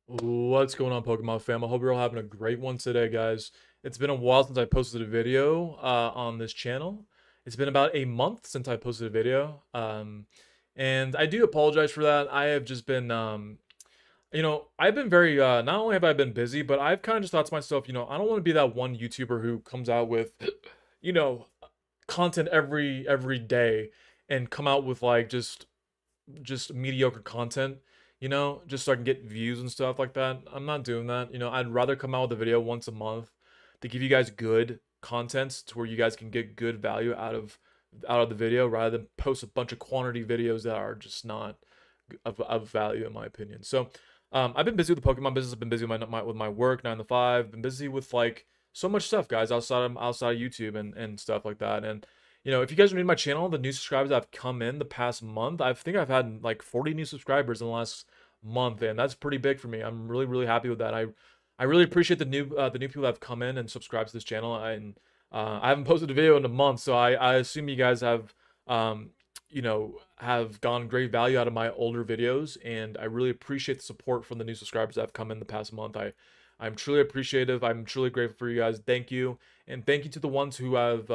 What's going on, Pokemon fam? I hope you're all having a great one today, guys. It's been a while since I posted a video on this channel. It's been about a month since I posted a video, and I do apologize for that. I have just been, I've been very, not only have I been busy, but I've kind of just thought to myself, I don't want to be that one YouTuber who comes out with, you know, content every day and come out with like just mediocre content, just so I can get views and stuff like that. I'm not doing that. I'd rather come out with a video once a month to give you guys good content to where you guys can get good value out of the video rather than post a bunch of quantity videos that are just not of value in my opinion. So I've been busy with the Pokemon business. I've been busy with my work 9 to 5. Been busy with like so much stuff, guys, outside of YouTube and stuff like that. And if you guys are new to my channel, the new subscribers that have come in the past month, I think I've had like 40 new subscribers in the last month, and that's pretty big for me. I'm really happy with that. I really appreciate the new people that have come in and subscribed to this channel. I haven't posted a video in a month, so I assume you guys have gotten great value out of my older videos, and I really appreciate the support from the new subscribers that have come in the past month. I'm truly appreciative. I'm truly grateful for you guys. Thank you, and thank you to the ones who have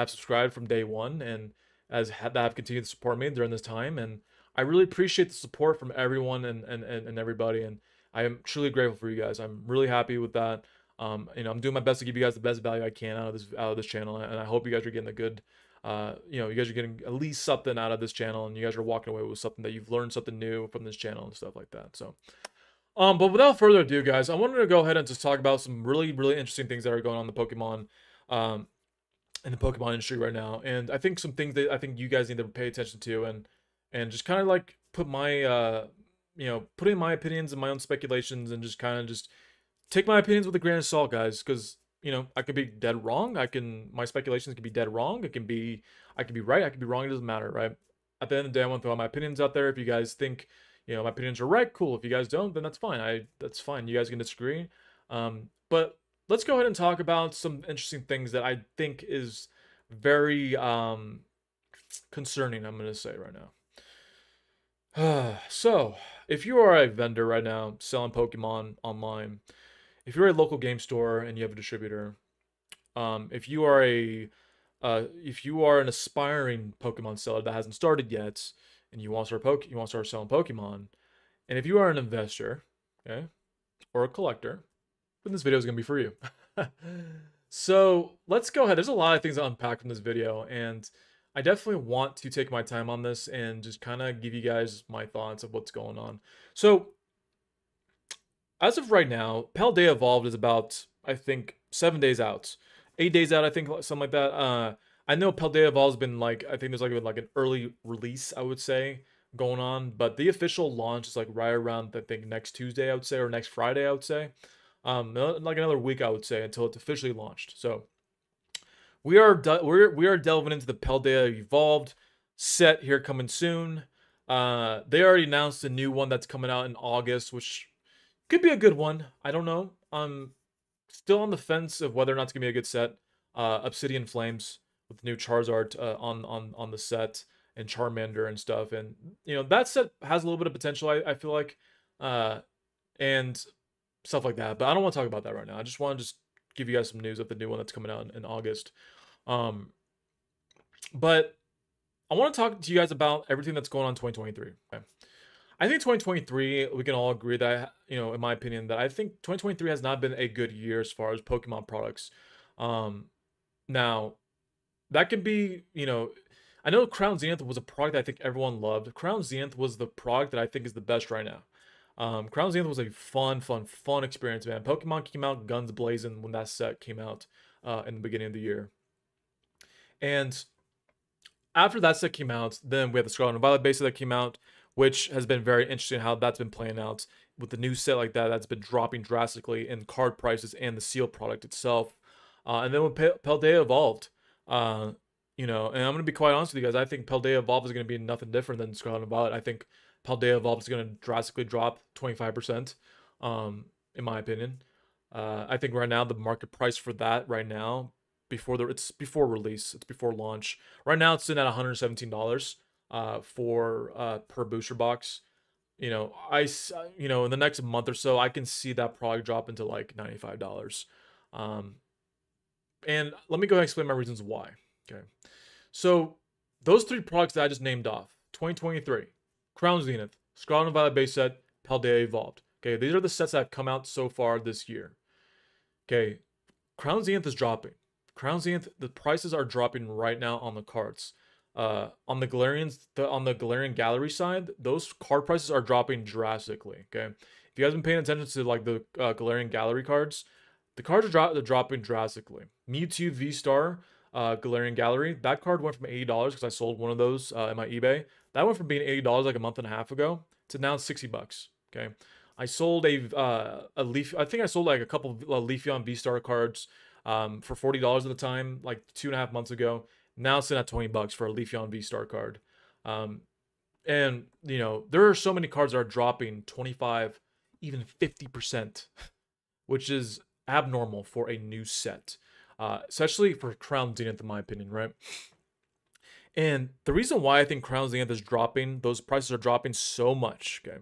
subscribed from day one and that have continued to support me during this time. And I really appreciate the support from everyone and everybody. And I am truly grateful for you guys. I'm really happy with that. I'm doing my best to give you guys the best value I can out of this channel, and I hope you guys are getting a good, you guys are getting at least something out of this channel, and you guys are walking away with something that you've learned something new from this channel and stuff like that. So, but without further ado, guys, I wanted to go ahead and just talk about some really interesting things that are going on in the um, Pokemon industry right now, and I think some things that I think you guys need to pay attention to, and just kind of like put my put in my opinions and my own speculations, and just kind of just take my opinions with a grain of salt, guys, because I could be dead wrong. My speculations can be dead wrong. I can be right. I can be wrong. It doesn't matter, right? At the end of the day, I want to throw my opinions out there. If you guys think my opinions are right, cool. If you guys don't, then that's fine. That's fine. You guys can disagree. But let's go ahead and talk about some interesting things that I think is very concerning. I'm gonna say right now. So, if you are a vendor right now selling Pokemon online, if you're a local game store and you have a distributor, if you are an aspiring Pokemon seller that hasn't started yet, and you want to start selling Pokemon, and if you are an investor, okay, or a collector, then this video is gonna be for you. So let's go ahead. There's a lot of things to unpack from this video, and I definitely want to take my time on this and just kind of give you guys my thoughts of what's going on. So as of right now, Paldea Evolved is about, I think, 7 days out, 8 days out, I think, something like that. I know Paldea Evolved's been like, I think there's like an early release, I would say, going on, but the official launch is like right around, I think, next Tuesday, I would say, or next Friday, I would say. Like another week, I would say, until it's officially launched. So we are delving into the Paldea Evolved set here coming soon. They already announced a new one that's coming out in August, which could be a good one. I don't know. I'm still on the fence of whether or not it's gonna be a good set. Obsidian Flames with the new Charizard on the set, and Charmander and stuff, and that set has a little bit of potential. I feel like, and stuff like that. But I don't want to talk about that right now. I just want to just give you guys some news of the new one that's coming out in August. Um, but I want to talk to you guys about everything that's going on in 2023. Okay? I think 2023, we can all agree that, in my opinion, that I think 2023 has not been a good year as far as Pokemon products. Now, that can be, I know Crown Zenith was a product that I think everyone loved. Crown Zenith was the product that I think is the best right now. Crown Zenith was a fun experience, man. Pokemon came out guns blazing when that set came out in the beginning of the year. And after that set came out, then we had the Scarlet and Violet base set that came out, which has been very interesting how that's been playing out with the new set like that. That's been dropping drastically in card prices and the sealed product itself. And then when Paldea Evolved, and I'm going to be quite honest with you guys, I think Paldea Evolved is going to be nothing different than Scarlet and Violet. I think Paldea Evolved is going to drastically drop 25%, in my opinion. I think right now the market price for that right now, it's before release, it's before launch. Right now it's sitting at $117 for per booster box. in the next month or so, I can see that probably drop into like $95. Um, and let me go ahead and explain my reasons why. Okay. So those three products that I just named off, 2023, Crown Zenith, Scarlet and Violet base set, Paldea Evolved. Okay, these are the sets that have come out so far this year. Okay, Crown Zenith is dropping. Crown Zenith, the prices are dropping right now on the cards. On the Galarian Gallery side, those card prices are dropping drastically. Okay, if you guys been paying attention to like the Galarian Gallery cards, the cards are dropping drastically. Mewtwo V Star, Galarian Gallery, that card went from $80 because I sold one of those in my eBay. That went from being $80 like a month and a half ago to now $60. Okay, I sold a Leaf. I think I sold like a couple of Leafeon V Star cards for $40 at the time, like 2.5 months ago. Now it's sitting at $20 for a Leafeon V Star card. And there are so many cards that are dropping 25, even 50%, which is abnormal for a new set, especially for Crown Zenith, in my opinion, right? And the reason why I think Crown Zenith is dropping, those prices are dropping so much, okay?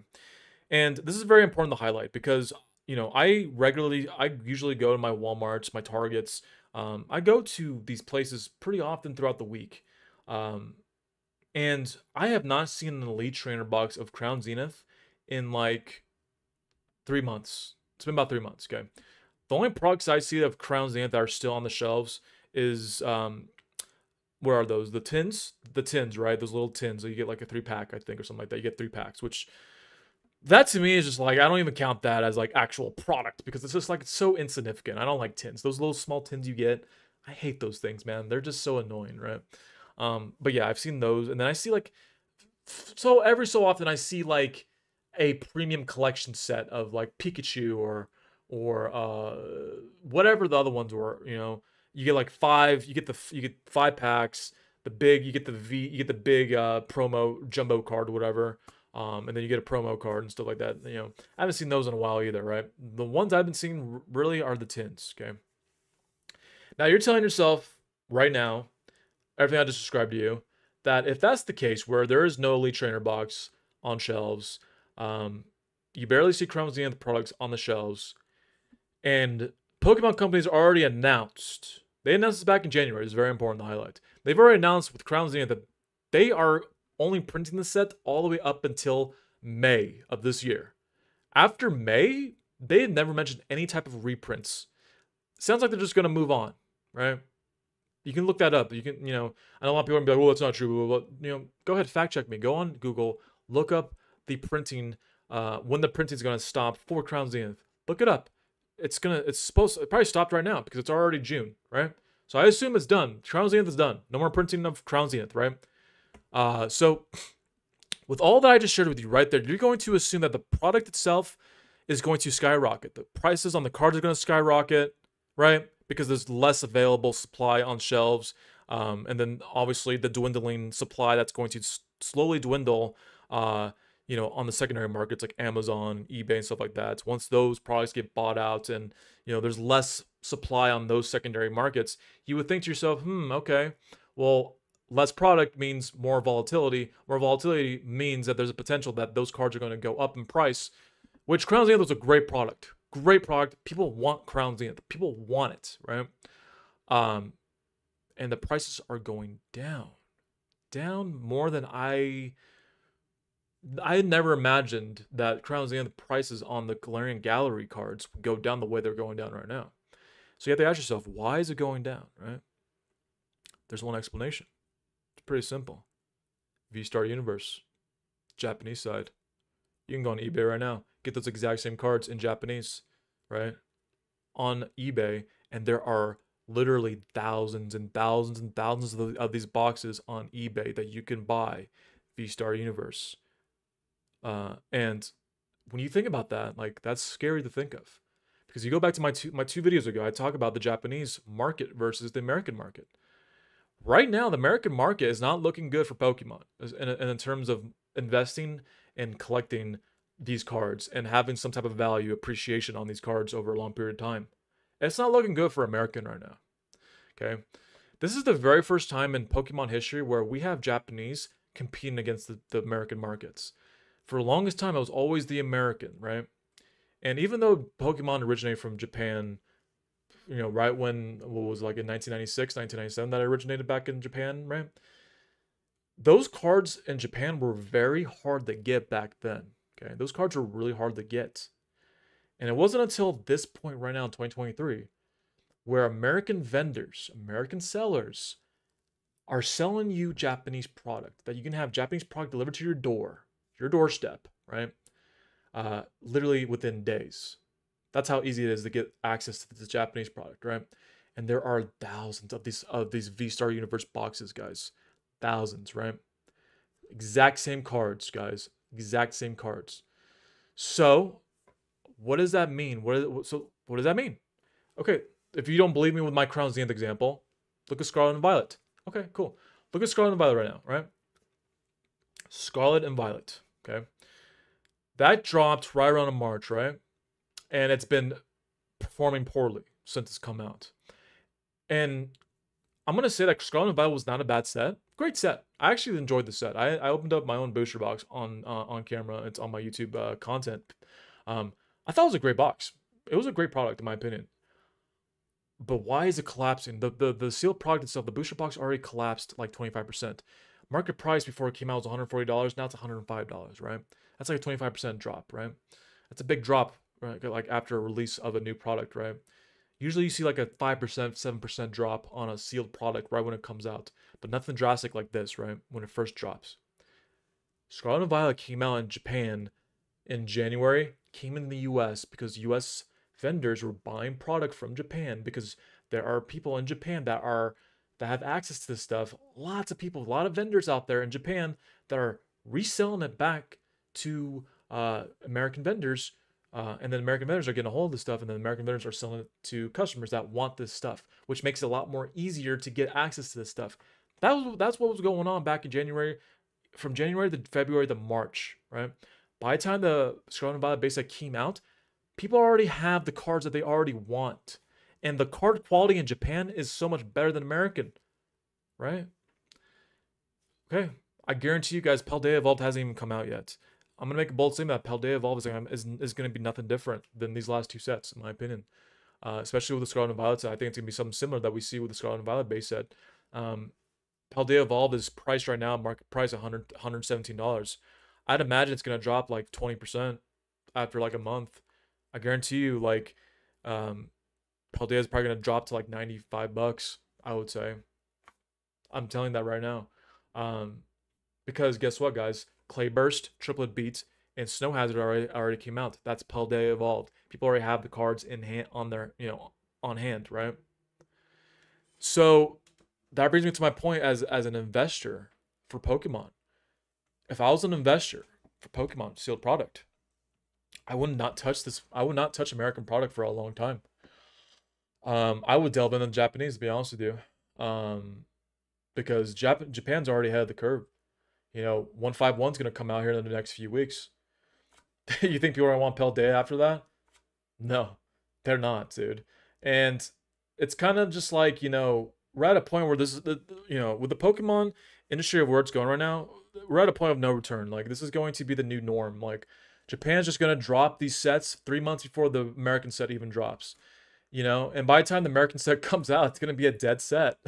And this is very important to highlight because, I usually go to my Walmarts, my Targets. I go to these places pretty often throughout the week. And I have not seen an Elite Trainer box of Crown Zenith in like 3 months. It's been about 3 months, okay? The only products I see of Crown Zenith that are still on the shelves is, where are those? The tins? The tins, right? Those little tins. So you get like a 3-pack, I think, or something like that. You get 3 packs, which that to me is just like, I don't even count that as like actual product because it's just like, it's so insignificant. I don't like tins. Those little small tins you get, I hate those things, man. They're just so annoying, right? But yeah, I've seen those. And then I see like, so every so often I see like a premium collection set of like Pikachu or whatever the other ones were, you get like 5, you get 5 packs, you get the big promo jumbo card or whatever. And then you get a promo card and stuff like that. I haven't seen those in a while either, right? The ones I've been seeing really are the tins, okay? Now you're telling yourself right now, everything I just described to you, that if that's the case, where there is no Elite Trainer box on shelves, you barely see Crown Zenith products on the shelves, and Pokemon companies already announced, they announced this back in January, it's very important to highlight. They've already announced with Crown Zenith that they are only printing the set all the way up until May of this year. After May, they had never mentioned any type of reprints. Sounds like they're just going to move on, right? You can look that up. You can, I know a lot of people are going to be like, well, that's not true. But, go ahead, fact check me. Go on Google, look up the printing, when the printing is going to stop for Crown Zenith. Look it up. It probably stopped right now because it's already June, right? So I assume it's done. Crown Zenith is done. No more printing of Crown Zenith, right? So with all that I just shared with you right there, you're going to assume that the product itself is going to skyrocket. The prices on the cards are going to skyrocket, right? Because there's less available supply on shelves. And then obviously the dwindling supply that's going to slowly dwindle, on the secondary markets like Amazon, eBay, and stuff like that. Once those products get bought out and, there's less supply on those secondary markets, you would think to yourself, okay, well, less product means more volatility. More volatility means that there's a potential that those cards are going to go up in price, which Crown Zenith was a great product. Great product. People want Crown Zenith. People want it, right? And the prices are going down. Down more than I had never imagined that Crown Zenith prices on the Galarian Gallery cards would go down the way they're going down right now. So you have to ask yourself, why is it going down, right? There's one explanation. It's pretty simple. V-Star Universe, Japanese side. You can go on eBay right now, get those exact same cards in Japanese, right? On eBay, and there are literally thousands and thousands and thousands of these boxes on eBay that you can buy V-Star Universe. And when you think about that, like, that's scary to think of. Because you go back to my two videos ago, I talk about the Japanese market versus the American market. Right now, the American market is not looking good for Pokemon in terms of investing and collecting these cards and having some type of value appreciation on these cards over a long period of time. It's not looking good for American right now. Okay, this is the very first time in Pokemon history where we have Japanese competing against the American markets. For the longest time, it was always the American, right? And even though Pokemon originated from Japan, right when, what was like in 1996, 1997 that originated back in Japan, right? Those cards in Japan were very hard to get back then. Okay, those cards were really hard to get. And it wasn't until this point right now in 2023 where American vendors, American sellers are selling you Japanese product, that you can have Japanese product delivered to your doorstep, right? Literally within days. That's how easy it is to get access to this Japanese product, right? And there are thousands of these V-Star Universe boxes, guys. Thousands, right? Exact same cards, guys. Exact same cards. So, what does that mean? What does that mean? Okay, if you don't believe me with my Crown Zenith example, look at Scarlet and Violet. Okay, cool. Look at Scarlet and Violet right now, right? Scarlet and Violet, okay? That dropped right around in March, right? And it's been performing poorly since it's come out. And I'm going to say that Scarlet and Violet was not a bad set. Great set. I actually enjoyed the set. I opened up my own booster box on camera. It's on my YouTube content. I thought it was a great box. It was a great product in my opinion. But why is it collapsing? The sealed product itself, the booster box already collapsed like 25%. Market price before it came out was $140. Now it's $105, right? That's like a 25% drop, right? That's a big drop, right? Like after a release of a new product, right? Usually you see like a 5%, 7% drop on a sealed product right when it comes out. But nothing drastic like this, right? When it first drops. Scarlet and Violet came out in Japan in January, came in the US because US vendors were buying product from Japan because there are people in Japan that have access to this stuff. Lots of people, a lot of vendors out there in Japan that are reselling it back to American vendors. And then American vendors are getting a hold of this stuff, and then American vendors are selling it to customers that want this stuff, which makes it a lot more easier to get access to this stuff. That's what was going on back in January, from January to February to March, right? By the time the Scarlet and Violet base set came out, people already have the cards that they already want. And the card quality in Japan is so much better than American, right? Okay, I guarantee you guys, Paldea Evolved hasn't even come out yet. I'm going to make a bold statement that Paldea Evolved is going to be nothing different than these last two sets, in my opinion. Especially with the Scarlet and Violet set. I think it's going to be something similar that we see with the Scarlet and Violet base set. Paldea Evolved is priced right now, market price $117. I'd imagine it's going to drop like 20% after like a month. I guarantee you, like, Paldea is probably going to drop to like $95, I would say. I'm telling that right now. Because guess what, guys? Clayburst, Triplet Beats, and Snow Hazard already came out. That's Paldea Evolved. People already have the cards in hand on hand, right? So that brings me to my point as an investor for Pokemon. If I was an investor for Pokemon sealed product, I would not touch this. I would not touch American product for a long time. I would delve into Japanese, to be honest with you, because Japan's already ahead of the curve. 151's going to come out here in the next few weeks. You think people are going to want Paldea after that? No, they're not, dude. And it's kind of just like, we're at a point where this is, with the Pokemon industry of where it's going right now, we're at a point of no return. Like, this is going to be the new norm. Like, Japan's just going to drop these sets 3 months before the American set even drops. And by the time the American set comes out, it's going to be a dead set.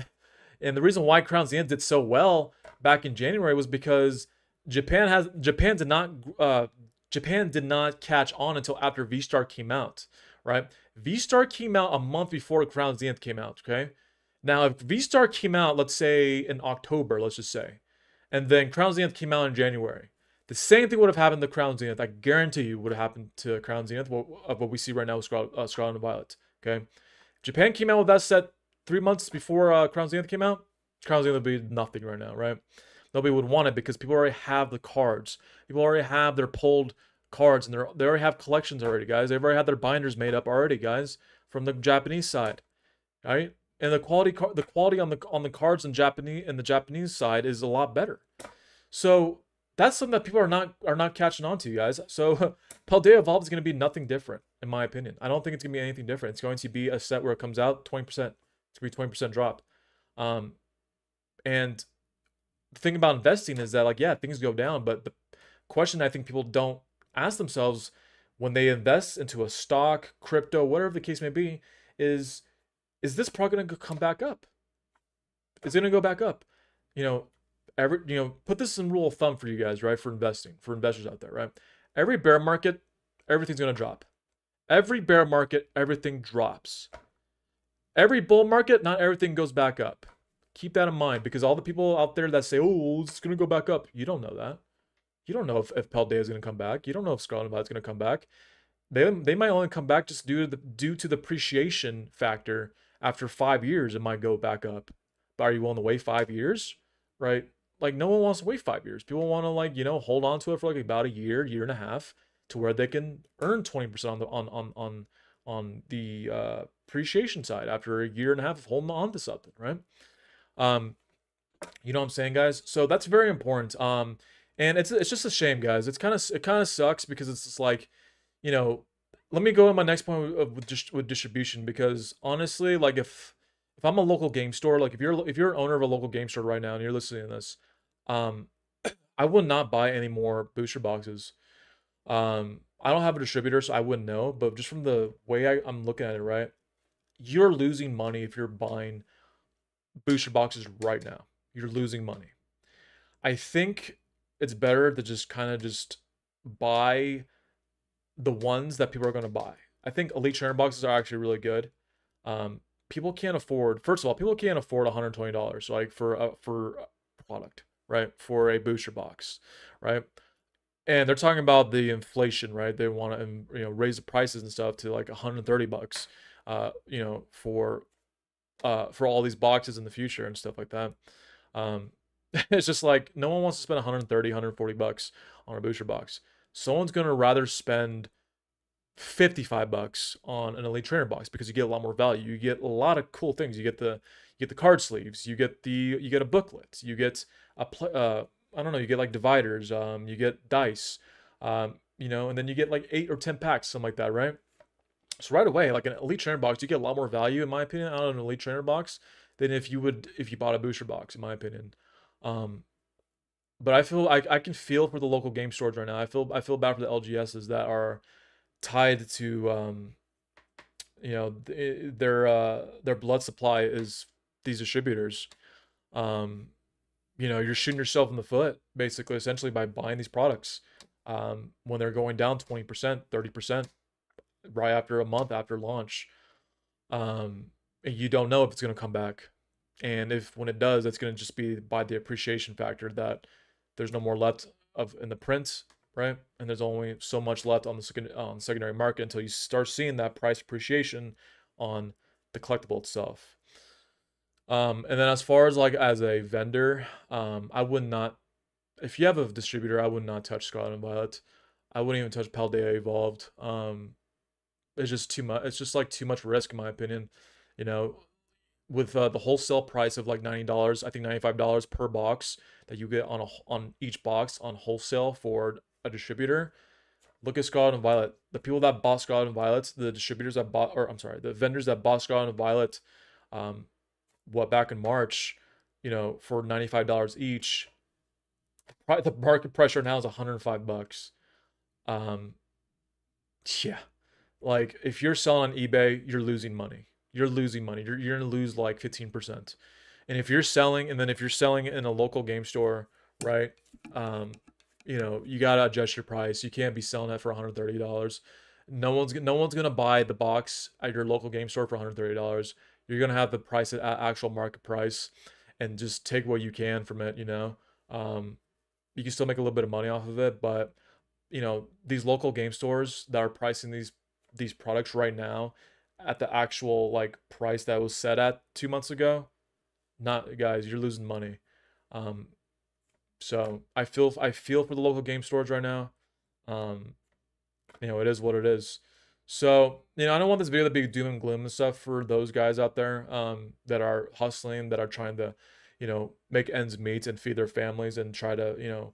And the reason why Crown Zenith did so well back in January was because Japan did not catch on until after V-Star came out, right? V-Star came out a month before Crown Zenith came out, okay? Now, if V-Star came out, let's say in October, let's just say, and then Crown Zenith came out in January, the same thing would have happened to Crown Zenith. I guarantee you would have happened to Crown Zenith of what we see right now with Scarlet and Violet, okay? If Japan came out with that set 3 months before Crown Zenith came out, Crown Zenith would be nothing right now, right? Nobody would want it because people already have the cards. People already have their pulled cards, and they already have collections already, guys. They've already had their binders made up already, guys, from the Japanese side, right? And the quality on the cards in the Japanese side is a lot better. So that's something that people are not catching on to, guys. So Paldea Evolved is going to be nothing different, in my opinion. I don't think it's going to be anything different. It's going to be a set where it comes out 20%. It's going to be 20% drop. And the thing about investing is that, like, yeah, things go down, but the question I think people don't ask themselves when they invest into a stock, crypto, whatever the case may be, is is this probably going to come back up? Is it going to go back up? You know, put this in rule of thumb for you guys, right? For investing, for investors out there, right? Every bear market, everything's going to drop. Every bear market, everything drops. Every bull market, not everything goes back up. Keep that in mind, because all the people out there that say, oh, it's going to go back up, you don't know that. You don't know if Paldea is going to come back. You don't know if Scarlet and Violet's going to come back. They might only come back just due to the appreciation factor. After 5 years, it might go back up. But are you willing to wait 5 years? Right? Like, no one wants to wait 5 years. People want to, like, hold on to it for like about a year, year and a half, to where they can earn 20% on the appreciation side after a year and a half of holding on to something, right? You know what I'm saying, guys? So that's very important. And it's just a shame, guys. It kind of sucks, because it's just like, let me go on my next point with distribution, because honestly, like, if I'm a local game store, like if you're an owner of a local game store right now and you're listening to this, I would not buy any more booster boxes. I don't have a distributor, so I wouldn't know, but just from the way I'm looking at it, right, you're losing money if you're buying booster boxes right now. You're losing money. I think it's better to just kind of just buy the ones that people are going to buy. I think Elite Trainer boxes are actually really good. People can't afford, first of all, people can't afford $120 like for a product, right? For a booster box, right? And they're talking about the inflation, right? They want to raise the prices and stuff to like $130, for all these boxes in the future and stuff like that. It's just like, no one wants to spend 130, $140 on a booster box. Someone's gonna rather spend $55 on an Elite Trainer box, because you get a lot more value. You get a lot of cool things. You get the card sleeves. You get a booklet. You get I don't know. You get like dividers. You get dice. And then you get like 8 or 10 packs, something like that, right? So right away, like an Elite Trainer box, you get a lot more value, in my opinion, out of an Elite Trainer box than if you bought a booster box, in my opinion. But I can feel for the local game stores right now. I feel bad for the LGSs that are tied to their blood supply is these distributors. You're shooting yourself in the foot, basically, essentially, by buying these products when they're going down 20%, 30% right after a month after launch. And you don't know if it's going to come back. And if when it does, it's going to just be by the appreciation factor that there's no more left of in the print, right? And there's only so much left on the secondary market until you start seeing that price appreciation on the collectible itself. And then as far as like as a vendor, I would not, if you have a distributor, I would not touch Scarlet and Violet. I wouldn't even touch Paldea Evolved. It's just too much. It's just like too much risk, in my opinion. With the wholesale price of like $90, I think $95 per box that you get on each box on wholesale for a distributor. Look at Scarlet and Violet. The people that bought Scarlet and Violet, the distributors that bought, or I'm sorry, the vendors that bought Scarlet and Violet, back in March, for $95 each. The market pressure now is $105. Yeah, like if you're selling on eBay, you're losing money. You're losing money. You're gonna lose like 15%. And if you're selling in a local game store, right? You gotta adjust your price. You can't be selling that for $130. No one's gonna buy the box at your local game store for $130. You're gonna have the price at actual market price, and just take what you can from it. You can still make a little bit of money off of it, but these local game stores that are pricing these products right now at the actual like price that was set at 2 months ago, not, guys, you're losing money. So I feel for the local game stores right now. It is what it is. So, I don't want this video to be doom and gloom and stuff for those guys out there that are hustling, that are trying to, make ends meet and feed their families and try to,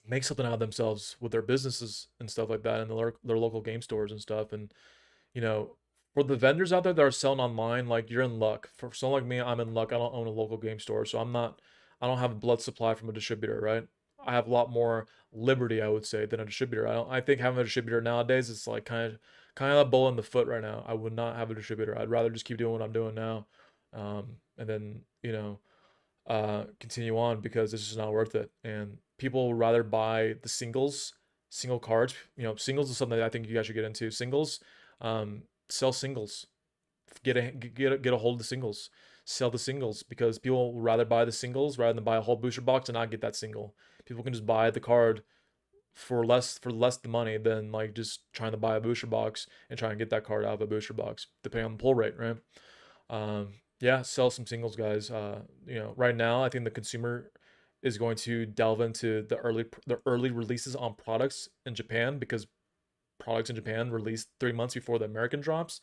make something out of themselves with their businesses and stuff like that, and their local game stores and stuff. And, for the vendors out there that are selling online, like, you're in luck. For someone like me, I'm in luck. I don't own a local game store, so I don't have a blood supply from a distributor, right? I have a lot more liberty, I would say, than a distributor. I think having a distributor nowadays is like kind of a bull in the foot right now. I would not have a distributor. I'd rather just keep doing what I'm doing now, and then continue on because it's just not worth it. And people would rather buy the single cards. Singles is something that I think you guys should get into. Singles, sell singles. Get a hold of the singles. Sell the singles because people would rather buy the singles rather than buy a whole booster box and not get that single. People can just buy the card for less the money than like just trying to buy a booster box and try and get that card out of a booster box, depending on the pull rate, right? Yeah, sell some singles, guys. Right now, I think the consumer is going to delve into the early releases on products in Japan because products in Japan release 3 months before the American drops.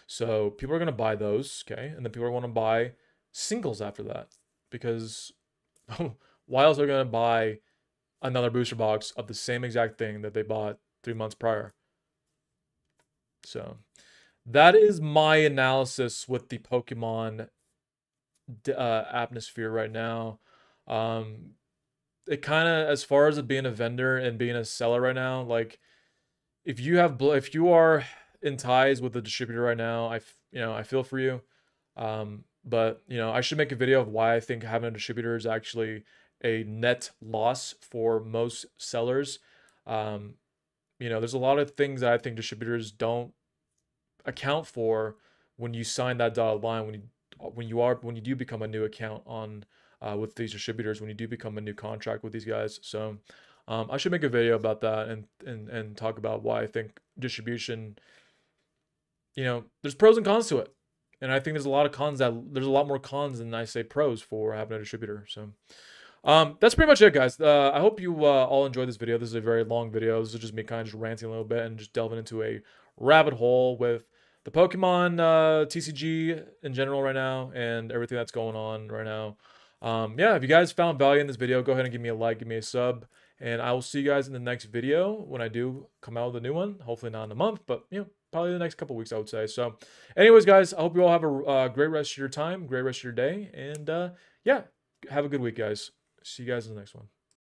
So people are gonna buy those, okay, and then people are gonna buy singles after that because why else are they gonna buy another booster box of the same exact thing that they bought 3 months prior? So that is my analysis with the Pokemon atmosphere right now. It kind of, as far as it being a vendor and being a seller right now, like if you are in ties with the distributor right now, I feel for you. But I should make a video of why I think having a distributor is actually a net loss for most sellers. There's a lot of things that I think distributors don't account for when you sign that dotted line, when you do become a new account on with these distributors, when you do become a new contract with these guys. So I should make a video about that and talk about why I think distribution, there's pros and cons to it. And I think there's a lot more cons than I say pros for having a distributor. So that's pretty much it, guys. I hope you all enjoyed this video. This is a very long video. This is just me kind of just ranting a little bit and just delving into a rabbit hole with the Pokemon TCG in general right now and everything that's going on right now. Yeah, if you guys found value in this video, go ahead and give me a like, give me a sub, and I will see you guys in the next video when I do come out with a new one. Hopefully not in a month, but probably the next couple weeks, I would say. So anyways, guys, I hope you all have a great rest of your time, great rest of your day, and yeah, have a good week, guys. See you guys in the next one.